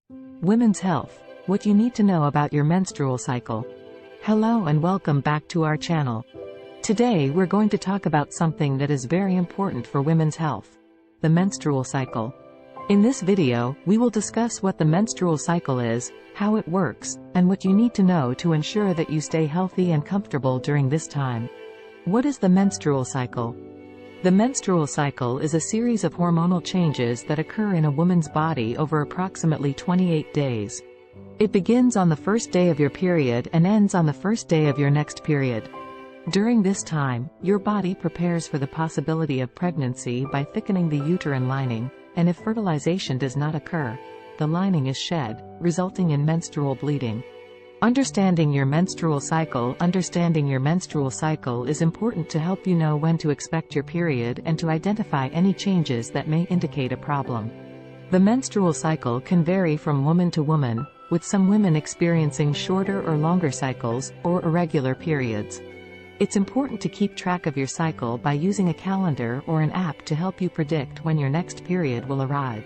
Women's health. What you need to know about your menstrual cycle. Hello and welcome back to our channel. Today we're going to talk about something that is very important for women's health. The menstrual cycle. In this video, we will discuss what the menstrual cycle is, how it works, and what you need to know to ensure that you stay healthy and comfortable during this time. What is the menstrual cycle? The menstrual cycle is a series of hormonal changes that occur in a woman's body over approximately 28 days. It begins on the first day of your period and ends on the first day of your next period. During this time, your body prepares for the possibility of pregnancy by thickening the uterine lining, and if fertilization does not occur, the lining is shed, resulting in menstrual bleeding. Understanding your menstrual cycle is important to help you know when to expect your period and to identify any changes that may indicate a problem. The menstrual cycle can vary from woman to woman, with some women experiencing shorter or longer cycles, or irregular periods. It's important to keep track of your cycle by using a calendar or an app to help you predict when your next period will arrive.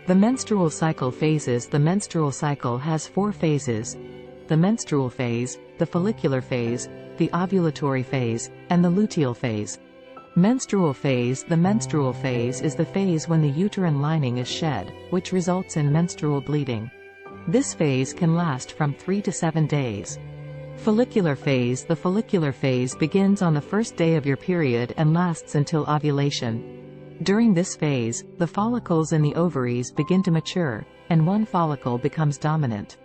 The menstrual cycle phases. The menstrual cycle has 4 phases: the menstrual phase, the follicular phase, the ovulatory phase, and the luteal phase. Menstrual phase. The menstrual phase is the phase when the uterine lining is shed, which results in menstrual bleeding. This phase can last from 3 to 7 days. Follicular phase. The follicular phase begins on the first day of your period and lasts until ovulation. During this phase, the follicles in the ovaries begin to mature, and one follicle becomes dominant.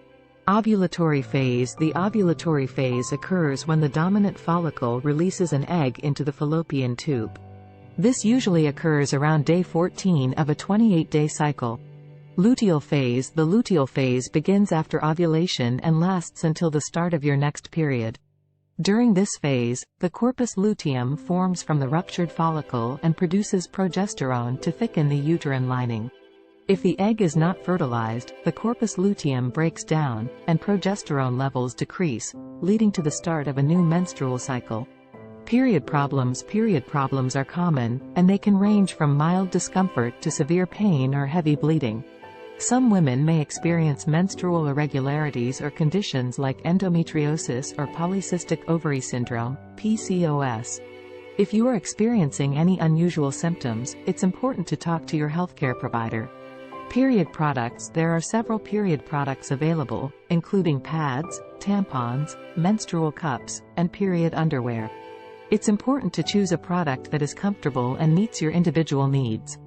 Ovulatory phase. The ovulatory phase occurs when the dominant follicle releases an egg into the fallopian tube. This usually occurs around day 14 of a 28-day cycle. Luteal phase. The luteal phase begins after ovulation and lasts until the start of your next period. During this phase, the corpus luteum forms from the ruptured follicle and produces progesterone to thicken the uterine lining. If the egg is not fertilized, the corpus luteum breaks down, and progesterone levels decrease, leading to the start of a new menstrual cycle. Period problems. Period problems are common, and they can range from mild discomfort to severe pain or heavy bleeding. Some women may experience menstrual irregularities or conditions like endometriosis or polycystic ovary syndrome, PCOS. If you are experiencing any unusual symptoms, it's important to talk to your healthcare provider. Period products. There are several period products available, including pads, tampons, menstrual cups, and period underwear. It's important to choose a product that is comfortable and meets your individual needs.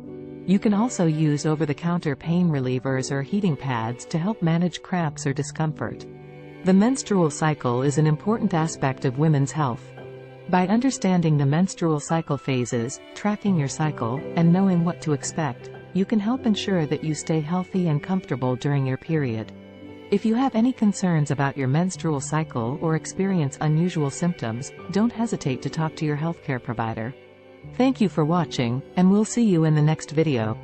You can also use over-the-counter pain relievers or heating pads to help manage cramps or discomfort. The menstrual cycle is an important aspect of women's health. By understanding the menstrual cycle phases, tracking your cycle, and knowing what to expect, you can help ensure that you stay healthy and comfortable during your period. If you have any concerns about your menstrual cycle or experience unusual symptoms, don't hesitate to talk to your healthcare provider. Thank you for watching, and we'll see you in the next video.